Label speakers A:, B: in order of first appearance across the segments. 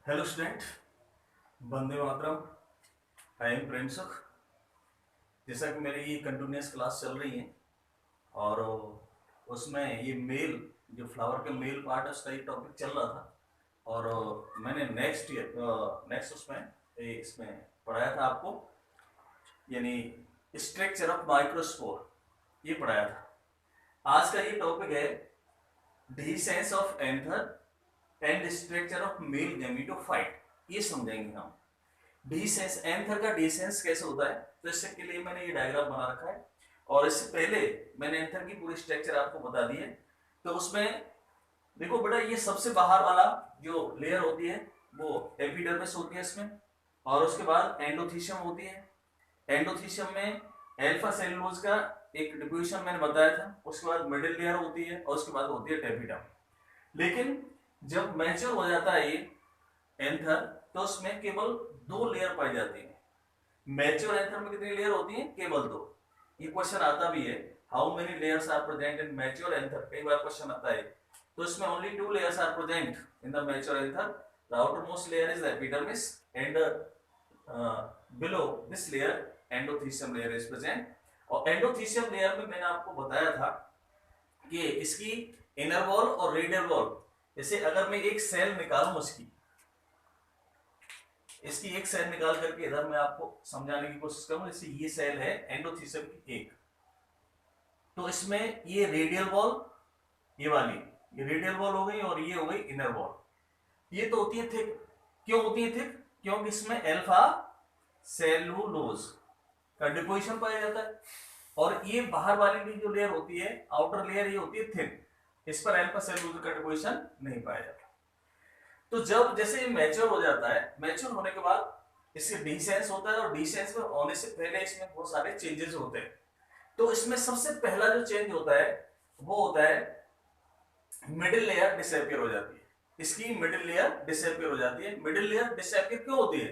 A: Hello student, वंदे मातरम। I am Prem Sukh. जैसा कि मेरी ये कंटिन्यूस क्लास चल रही है और उसमें ये मेल जो फ्लावर का मेल पार्ट है उसका एक टॉपिक चल रहा था और मैंने नेक्स्ट इसमें पढ़ाया था आपको, यानी स्ट्रक्चर ऑफ माइक्रोस्पोर ये पढ़ाया था। आज का ये टॉपिक है dehiscence of anther and structure of male gametophyte. ये समझेंगे हम। डिसेंस एंथर का डिसेंस कैसे होता है, तो इसके लिए मैंने ये डायग्राम बना रखा है और इससे पहले मैंने एंथर की पूरी स्ट्रक्चर आपको बता दी है। तो उसमें देखो बेटा, ये सबसे बाहर वाला जो लेयर होती है वो एपिडर्मिस होती है इसमें, और उसके बाद एंडोथीशियम होती है। एंडोथीशियम में अल्फा सेलुलोज का एक डिपोजिशन मैंने बताया था। उसके बाद मिडिल लेयर होती है और उसके बाद होती है टेपिडम। लेकिन जब मैच्योर हो जाता है ये एंथर, तो उसमें केवल 2 लेयर पाई जाती है। मैच्योर एंथर में कितनी लेयर होती है? केवल 2। ये क्वेश्चन आता भी है, how many layers are present in mature anther, कई बार क्वेश्चन आता है। तो इसमें only 2 layers are present in the mature anther. The outermost layer is epidermis and below this layer endothecium layer is present. और एंडोथीशियम लेयर में मैंने आपको बताया था कि इसकी इनर वॉल और रेडियल वॉल, जैसे अगर मैं एक सेल निकालूं इसकी एक सेल निकाल करके इधर मैं आपको समझाने की कोशिश करूं। जैसे ये सेल है एंडोथीशियम की एक, तो इसमें ये रेडियल वॉल, ये वाली ये रेडियल वॉल हो गई और ये हो गई इनर वॉल। ये तो होती है थिक। क्यों होती है थिक? क्योंकि इसमें अल्फा सेलुलोज का डिपोजिशन पाया जाता है। और ये बाहर वाली जो लेयर होती है, आउटर लेयर, ये होती है थिन। इस पर अल्फा सेलुलोज का डिपोजिशन नहीं पाया जाता। तो जब जैसे मैच्योर हो जाता है, मैच्योर होने के बाद इससे डिसेंस होता है, और डिसेंस में होने से पहले इसमें बहुत सारे चेंजेस होते हैं। तो इसमें सबसे पहला जो चेंज होता है वो होता है मिडिल लेयर डिसअपियर हो जाती है। इसकी मिडिल लेयर डिसअपियर हो जाती है। मिडिल लेयर डिसअपियर क्यों होती है?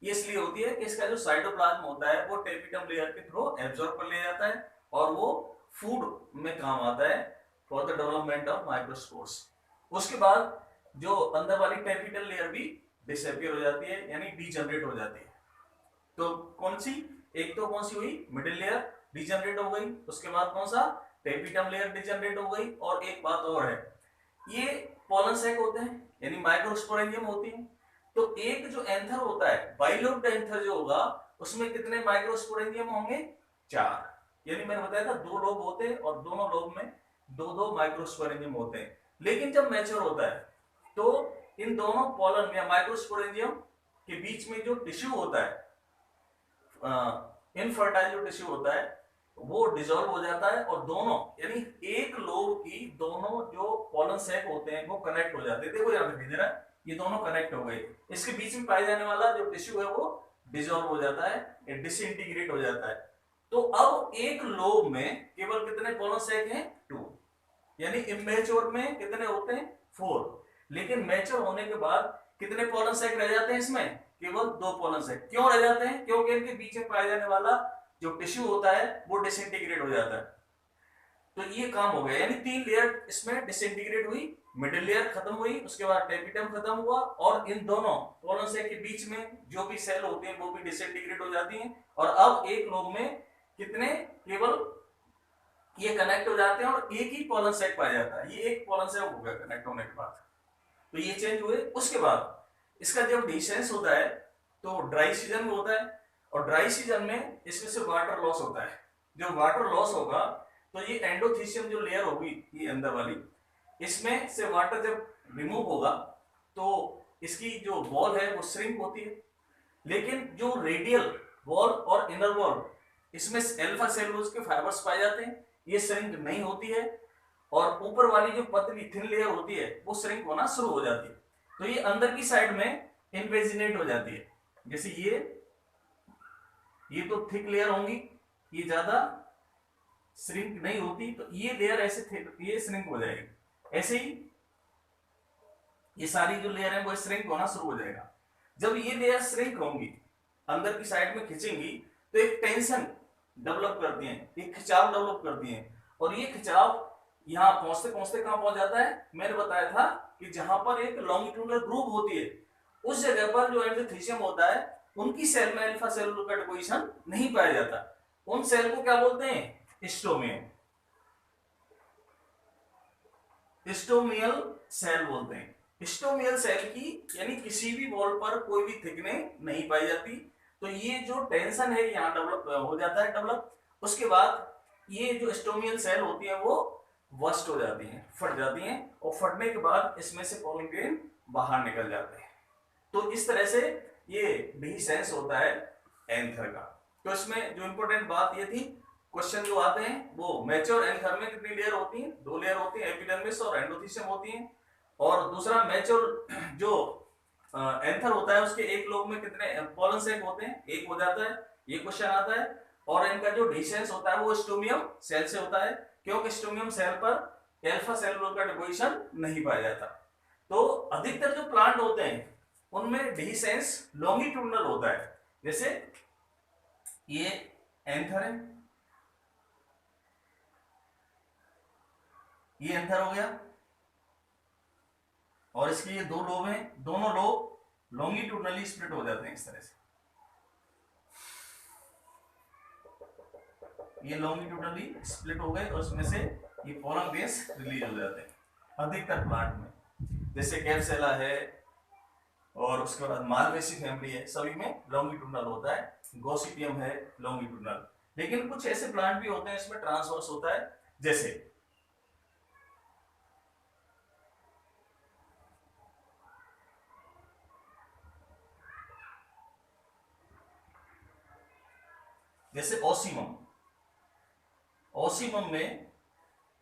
A: ये इसलिए होती है कि इसका जो साइटोप्लाज्म होता है वो टेपिटम लेयर के थ्रू एब्जॉर्ब कर लिया जाता है और वो फूड में काम आता है for the development of microspores. उसके बाद जो अंदर वाली टेपिटल लेयर भी डिसअपियर हो जाती है, यानी डीजनरेट हो जाती है। तो कौन सी? एक तो कौन सी हुई? मिडिल लेयर डीजनरेट हो गई। उसके बाद कौन सा? टेपिटम लेयर डीजनरेट हो गई। और एक बात और है, ये पोलन सैक होते हैं, यानी माइक्रोस्पोरेंजियम होती है। तो एक जो एंथर होता है, बाइलोब्ड एंथर जो होगा, उसमें कितने माइक्रोस्पोरेंजियम होंगे? 4। यानी मैंने बताया था 2 लोब होते हैं और दोनों लोब में 2-2 माइक्रोस्पोरेंजियम होते हैं। लेकिन जब मैच्योर होता है तो इन दोनों पोलन या माइक्रोस्पोरेंजियम के बीच में जो टिश्यू होता है, इनफर्टाइल जो टिश्यू होता है, वो डिसॉल्व हो जाता है और दोनों, यानी एक लोब की दोनों जो पोलन सैक होते हैं वो कनेक्ट हो जाते हैं। देखो यहां पे दिख रहा है, ये दोनों कनेक्ट हो गए। इसके बीच में पाए जाने वाला जो टिश्यू है वो डिसॉल्व हो जाता है, डिसइंटीग्रेट हो जाता है। तो अब एक लोब में केवल कितने पोलन सैक हैं? 2। यानी इमेच्योर में कितने होते हैं? 4। लेकिन मैच्योर होने के बाद कितने पोलन सैक रह जाते हैं इसमें? केवल 2 पोलन सैक। क्यों रह जाते हैं? क्योंकि इनके बीच में पाया जाने वाला जो टिश्यू होता है वो डिसइंटीग्रेट हो जाता है। तो ये काम हो गया, यानी 3 लेयर इसमें डिसइंटीग्रेट हुई, मिडिल लेयर खत्म हुई, उसके बाद टेपिटम खत्म हुआ, और इन दोनों पोलन सैक के बीच में जो भी सेल होते हैं वो भी डिसइंटीग्रेट हो जाती हैं। और अब एक लोब में कितने? केवल ये कनेक्ट हो जाते हैं और एक ही पोलन सैक पाया जाता है। ये एक पोलन सैक हो गया कनेक्ट होने के बाद। तो ये चेंज हुए। उसके बाद इसका जब डिसेंस होता है तो ड्राई सीजन में होता है, और ड्राई सीजन में इसमें से वाटर लॉस होता है। जब वाटर लॉस होगा तो ये एंडोथीशियम जो लेयर होगी, ये अंदर वाली, इसमें से वाटर जब रिमूव होगा तो इसकी जो वॉल है वो श्रिंक होती है। लेकिन जो रेडियल वॉल और इनर वॉल, इसमें अल्फा सेलुलोज के फाइबर्स पाए जाते हैं, ये श्रिंक नहीं होती है। और ऊपर वाली जो पतली थिन लेयर होती है वो श्रिंक होना शुरू हो जाती है। तो ये अंदर की साइड में इनवेजिनेट हो जाती है। जैसे ये तो थिक लेयर होंगी, ये ज्यादा श्रिंक नहीं होती, तो ये लेयर ऐसे ये श्रिंक हो जाएगी। ऐसे ही ये सारी जो लेयर है वो श्रिंक होना शुरू हो जाएगा। जब ये लेयर श्रिंक होंगी, अंदर की साइड में खिंचेंगी, तो एक टेंशन डेवलप करती है, एक खिंचाव डेवलप करती है। और ये खिंचाव यहां पहुंचते पहुंचते कहां पहुंच जाता है? मैंने बताया था कि जहां पर एक लॉन्गिट्यूडनल ग्रूव होती है उस जगह पर जो एंडोथीसियम होता है उनकी सेल में अल्फा सेलुलर डिपोजिशन नहीं पाया जाता। उन सेल को क्या बोलते हैं? स्टोमियम, स्टोमियल सेल बोलते हैं। स्टोमियल सेल की यानी किसी भी वॉल पर कोई भी थिकनेस नहीं पाई जाती। तो ये जो टेंशन है यहाँ डेवलप हो जाता है डेवलप। उसके बाद ये जो स्टोमियल सेल होती है वो वर्स्ट हो जाती हैं, फट जाती हैं, और फटने के बाद इसमें से पोलन ग्रेन बाहर निकल जाते हैं। तो इस तरह से ये डिhiscence होता है एंथर का। तो इसमें जो इंपॉर्टेंट बात ये थी, क्वेश्चन जो आते हैं वो मैच्योर एंथर में कितनी लेयर होती हैं? 2 लेयर होती है, एपिडर्मिस और एंडोथीसियम होती हैं। और दूसरा मैच्योर जो एंथर होता है उसके एक लोब में कितने पोलन सैक होते हैं? 1 हो जाता है, ये क्वेश्चन आता है। और इनका जो डिhiscence होता है वो स्टोमियम सेल से होता है, क्योंकि स्टोमियम सेल पर अल्फा सेलुलर का डिपोजिशन नहीं पाया जाता। तो अधिकतर जो प्लांट होते हैं उनमें डिhiscence लॉन्गिट्यूडनल होता है। जैसे ये एंथर है, ये एंथर हो गया, और इसके ये 2 लोब हैं, दोनों लोब लॉन्गिट्यूडनली स्प्लिट हो जाते हैं इस तरह से। ये लॉन्गिट्यूडनली स्प्लिट हो गए और उसमें से ये पोलन ग्रेन्स रिलीज हो जाते हैं अधिकतर प्लांट में। जैसे कैप्सेला है और उसके बाद मालवेसी फैमिली है, सभी में लॉन्गिट्यूडनल होता है। गॉसिपियम है लॉन्गिट्यूडनल। लेकिन कुछ ऐसे प्लांट भी होते हैं इसमें ट्रांसवर्स होता है, जैसे ओसीमम। ओसीमम में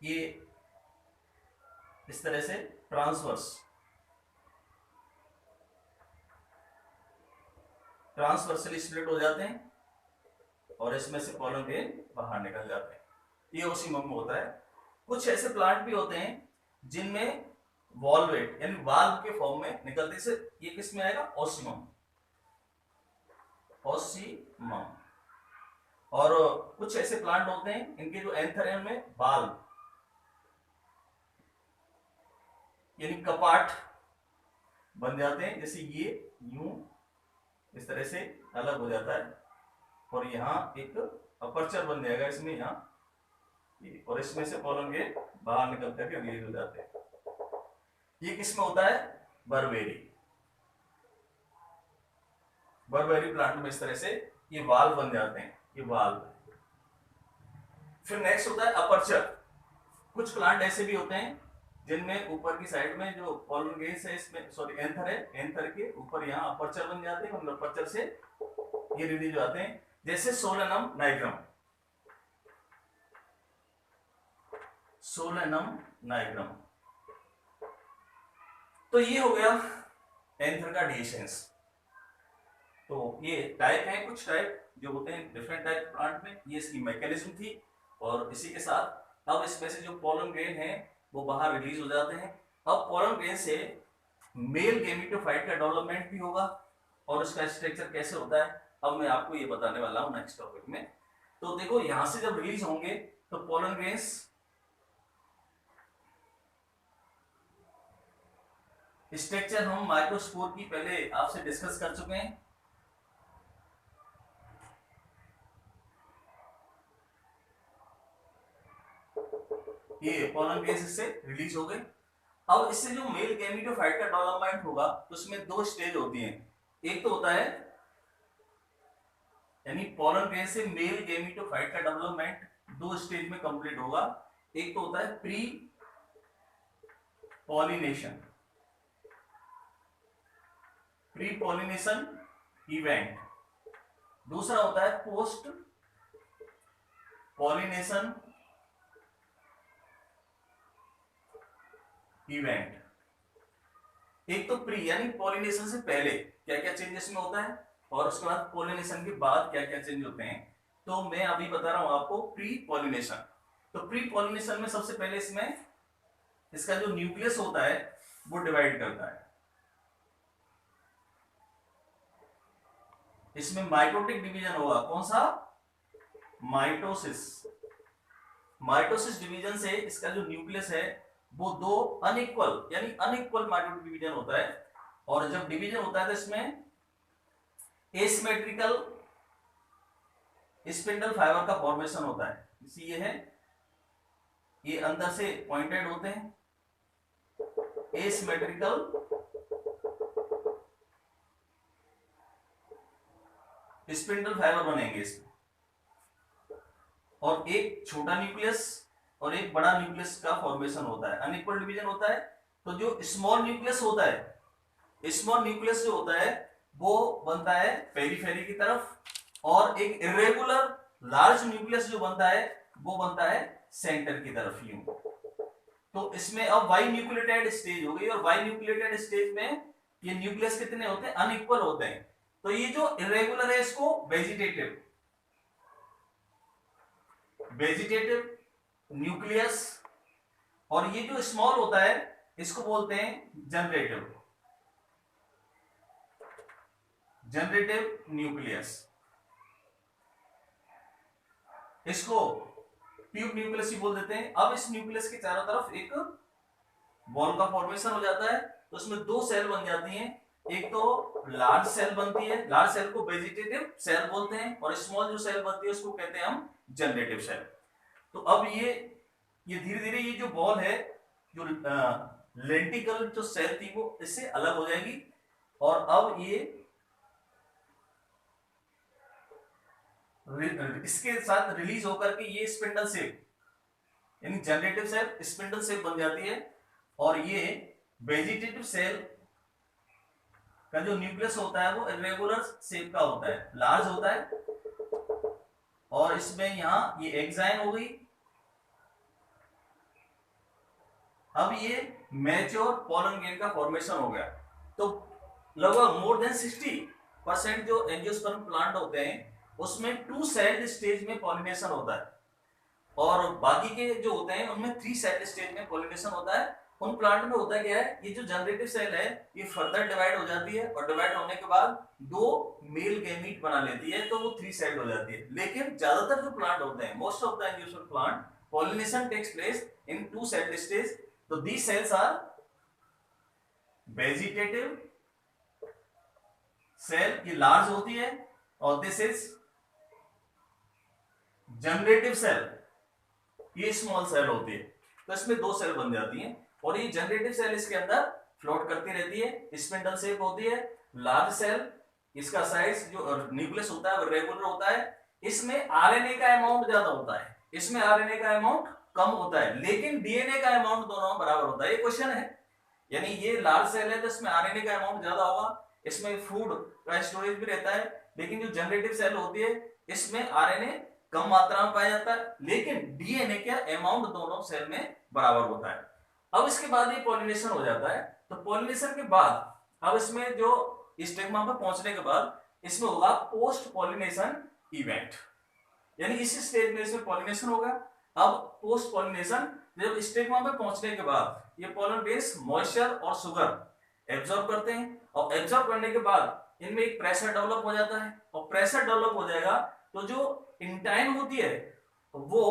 A: ये इस तरह से ट्रांसवर्सली स्प्लिट हो जाते हैं और इसमें से पोलन ग्रेन बाहर निकल जाते हैं। ये ओसीमम में होता है। कुछ ऐसे प्लांट भी होते हैं जिनमें वॉल्वेट यानी वाल्व के फॉर्म में निकलते से, ये किस में आएगा? Ocimum, Ocimum. और कुछ ऐसे प्लांट होते हैं इनके जो एंथर है उनमें बाल यानी कपाट बन जाते हैं। जैसे ये यूं इस तरह से अलग हो जाता है और यहाँ एक अपर्चर बन जाएगा इसमें यहाँ, और इसमें से पोलन ग्रेन बाहर निकल करके रिलीज हो जाते हैं। ये किस में होता है? बरबेरी, बरबेरी प्लांट में इस तरह से ये वाल्व बन जाते हैं, ये वाल्व। फिर नेक्स्ट होता है अपर्चर। कुछ प्लांट ऐसे भी होते हैं जिनमें ऊपर की साइड में जो पोलन ग्रेन्स है, इसमें सॉरी एंथर है, एंथर के ऊपर यहाँ अपर्चर बन जाते हैं, अपर्चर से ये रिलीज हो जाते हैं। जैसे सोलेनम नाइग्रम, सोलेनम नाइग्रम। तो ये हो गया एंथर का डिhiscence। तो ये टाइप है, कुछ टाइप जो होते हैं डिफरेंट टाइप प्लांट में, ये इसकी मैकेनिज्म थी। और इसी के साथ अब इसमें से जो पोलन ग्रेन है वो बाहर रिलीज हो जाते हैं। अब पोलन ग्रेन से मेल गैमेटोफाइट का डेवलपमेंट भी होगा, और उसका स्ट्रक्चर कैसे होता है अब मैं आपको ये बताने वाला हूं नेक्स्ट टॉपिक में। तो देखो यहां से जब रिलीज होंगे तो पोलन ग्रेन्स स्ट्रक्चर हम माइक्रोस्पोर की पहले आपसे डिस्कस कर चुके हैं। ये पोलन ग्रेन्स इससे रिलीज हो गए। अब इससे जो मेल गैमेटोफाइट का डेवलपमेंट होगा तो उसमें 2 स्टेज होती हैं। एक तो होता है यानी पोलन ग्रेन से मेल गैमेटोफाइट का डेवलपमेंट 2 स्टेज में कंप्लीट होगा। एक तो होता है pre pollination, pre pollination event. दूसरा होता है पोस्ट पॉलिनेशन इवेंट। एक तो प्री यानी पॉलिनेशन से पहले क्या क्या चेंजेस में होता है, और उसके बाद पॉलिनेशन के बाद क्या क्या चेंज होते हैं। तो मैं अभी बता रहा हूं आपको प्री पॉलिनेशन। तो प्री पॉलिनेशन में सबसे पहले इसमें इसका जो न्यूक्लियस होता है वो डिवाइड करता है। इसमें माइटोटिक डिवीजन होगा। कौन सा? माइटोसिस। माइटोसिस डिवीजन से इसका जो न्यूक्लियस है वो 2 अनइक्वल यानी अनइक्वल माइटोटिक डिवीजन होता है। और जब डिवीजन होता है तो इसमें एसिमेट्रिकल स्पिंडल फाइबर का फॉर्मेशन होता है। इसी ये है, ये अंदर से पॉइंटेड होते हैं, एसिमेट्रिकल स्पिंडल फाइबर बनेंगे इसमें। और एक छोटा न्यूक्लियस और एक बड़ा न्यूक्लियस का फॉर्मेशन होता है। अनइक्वल डिवीजन होता है तो जो स्मॉल न्यूक्लियस होता है, स्मॉल न्यूक्लियस जो होता है वो बनता है पेरीफेरी की तरफ, और एक इरेगुलर लार्ज न्यूक्लियस जो बनता है वो बनता है सेंटर की तरफ यूं। तो इसमें अब वाई न्यूक्लियोटाइड स्टेज हो गई, और वाई न्यूक्लियोटाइड स्टेज में ये न्यूक्लियस कितने होते हैं, अनइक्वल होते हैं। तो ये जो इरेगुलर है इसको वेजिटेटिव न्यूक्लियस, और ये जो स्मॉल होता है इसको बोलते हैं जनरेटिव न्यूक्लियस। इसको ट्यूब न्यूक्लियस ही बोल देते हैं। अब इस न्यूक्लियस के चारों तरफ एक बॉल का फॉर्मेशन हो जाता है, तो इसमें दो सेल बन जाती हैं। एक तो लार्ज सेल बनती है, लार्ज सेल को वेजिटेटिव सेल बोलते हैं, और स्मॉल जो सेल बनती है उसको कहते हैं हम जनरेटिव सेल। तो अब ये धीरे धीरे ये जो बॉल है, जो लेंटिकल जो सेल थी वो इससे अलग हो जाएगी, और अब ये इसके साथ रिलीज होकर के ये स्पिंडल शेप यानी जनरेटिव सेल स्पिंडल शेप बन जाती है। और ये वेजिटेटिव सेल का जो न्यूक्लियस होता है वो इरेगुलर शेप का होता है, लार्ज होता है, और इसमें यहां ये एक्साइन हो गई। अब ये मैच्योर पोलन ग्रेन का फॉर्मेशन हो गया। तो लगभग मोर देन 60% जो एंजियोस्पर्म प्लांट होते हैं उसमें 2 सेल्ड स्टेज में पॉलिनेशन होता है, और बाकी के जो होते हैं उनमें 3 सेल्ड स्टेज में पॉलिनेशन होता है। उन प्लांट में होता क्या है, ये जो जनरेटिव सेल है ये फर्दर डिवाइड हो जाती है, और डिवाइड होने के बाद 2 मेल गैमीट बना लेती है, तो वो 3 सेल्ड हो जाती है। लेकिन ज्यादातर जो प्लांट होते हैं, most of the angiosperm plant, pollination takes place in 2 celled stage. तो these cells are vegetative cell, ये लार्ज होती है, और दिस इज जनरेटिव सेल, ये स्मॉल सेल होती है। तो इसमें 2 सेल बन जाती हैं, और ये जनरेटिव सेल इसके अंदर फ्लोट करती रहती है, स्पिंडल शेप होती है। लार्ज सेल, इसका साइज जो न्यूक्लियस होता है वो रेगुलर होता है। इसमें आरएनए का अमाउंट ज्यादा होता है, इसमें आरएनए का अमाउंट कम होता है, लेकिन डीएनए का अमाउंट दोनों बराबर होता है। ये क्वेश्चन है, यानी ये लार्ज सेल है तो इसमें आरएनए का अमाउंट ज्यादा होगा, इसमें फूड का स्टोरेज भी रहता है। लेकिन जो जनरेटिव सेल होती है इसमें आरएनए कम मात्रा में पाया जाता है, लेकिन डीएनए का अमाउंट दोनों सेल में बराबर होता है। अब इसके बाद ये पॉलिनेशन हो जाता है। तो पॉलिनेशन के बाद अब इसमें जो स्टिग्मा पर पहुंचने के बाद इसमें होगा पोस्ट पॉलिनेशन इवेंट, यानी इस स्टेज में इसमें पॉलिनेशन होगा। अब पोस्ट पॉलिनेशन, जब स्टिग्मा पे पहुंचने के बाद ये पोलन ग्रेन्स मॉइस्चर और शुगर एब्जॉर्ब करते हैं, और एब्जॉर्ब करने के बाद इनमें एक प्रेशर डेवलप हो जाता है, और प्रेशर डेवलप हो जाएगा तो जो इंटाइन होती है वो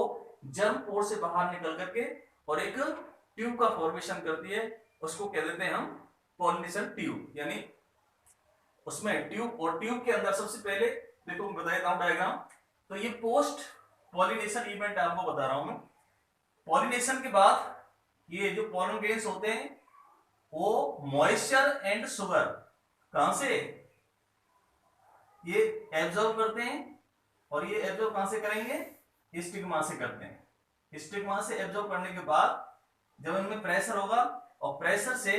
A: जर्म पोर से बाहर निकल करके और एक ट्यूब का फॉर्मेशन करती है, उसको कह देते हैं हम पॉलिनेशन ट्यूब। यानी उसमें ट्यूब, और ट्यूब के अंदर सबसे पहले देखो मैं बता देता हूं डायग्राम। तो ये पोस्ट पॉलिनेशन इवेंट आपको बता रहा हूं मैं। पॉलिनेशन के बाद ये जो पोलन ग्रेन्स होते हैं वो मॉइस्चर एंड शुगर कहां से ये एब्जॉर्ब करते हैं, और ये एब्जॉर्ब कहां से करेंगे, स्टिग्मा से करते हैं। स्टिग्मा से एब्जॉर्ब करने के बाद जब इनमें प्रेशर होगा, और प्रेशर से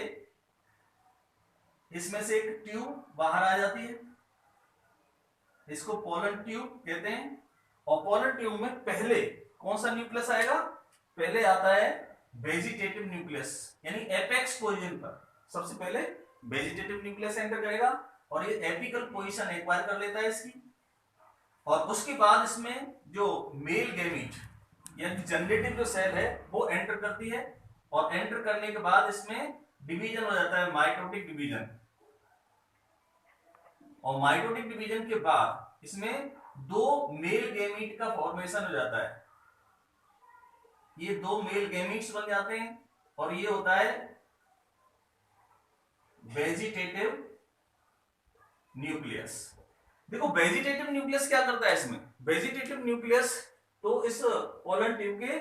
A: इसमें से एक ट्यूब बाहर आ जाती है, इसको पोलन ट्यूब कहते हैं। और पोलन ट्यूब में पहले कौन सा न्यूक्लियस आएगा, पहले आता है वेजिटेटिव न्यूक्लियस, यानी एपेक्स पोजीशन पर सबसे पहले वेजिटेटिव न्यूक्लियस एंटर करेगा, और ये एपिकल पोजीशन एक्वायर कर लेता है इसकी। और उसके बाद इसमें जो मेल गैमीट यानी जनरेटिव जो सेल है वो एंटर करती है, और एंटर करने के बाद इसमें डिवीजन हो जाता है, माइटोटिक डिवीजन। और माइटोटिक डिवीजन के बाद इसमें 2 मेल गैमीट का फॉर्मेशन हो जाता है, ये 2 मेल गैमीट्स बन जाते हैं, और ये होता है वेजिटेटिव न्यूक्लियस। देखो वेजिटेटिव न्यूक्लियस क्या करता है इसमें, वेजिटेटिव न्यूक्लियस तो इस पोलन ट्यूब के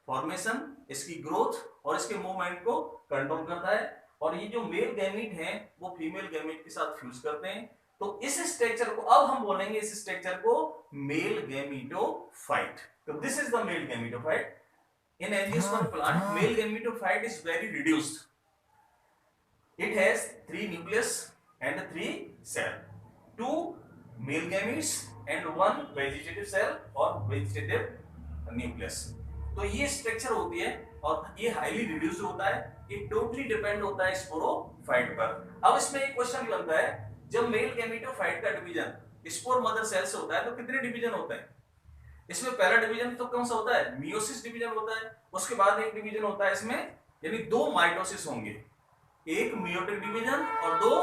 A: फॉर्मेशन, इसकी ग्रोथ और इसके मूवमेंट को कंट्रोल करता है। और ये जो मेल गैमीट हैं वो फीमेल गैमीट के साथ फ्यूज करते हैं। तो इस स्ट्रक्चर को अब हम बोलेंगे, इस स्ट्रक्चर को मेल गैमीटोफाइट। तो this is the male gametophyte. In angiosperm plant, male gametophyte is very reduced. It has 3 nucleus and 3 cell, 2 male gametes and 1 vegetative cell or vegetative nucleus. तो ये स्ट्रक्चर होती है और ये हाईली रिड्यूस्ड होता है। ये टोटली डिपेंड होता है स्पोरोफाइट पर। अब इसमें एक क्वेश्चन बनता है, जब मेल गैमेटोफाइट का डिवीजन स्पोर मदर सेल से होता है तो कितने डिवीजन होते हैं? इसमें पहला डिवीजन तो कौन सा होता है? मियोसिस डिवीजन होता है। उसके बाद एक डिवीजन होता है इसमें, यानी 2 माइटोसिस होंगे, एक मियोटिक डिवीजन और 2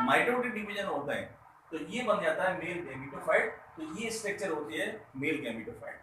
A: माइटोटिक डिवीजन होते हैं। तो ये बन जाता है मेल गैमेटोफाइट। तो ये स्ट्रक्चर होती है मेल गैमेटोफाइट।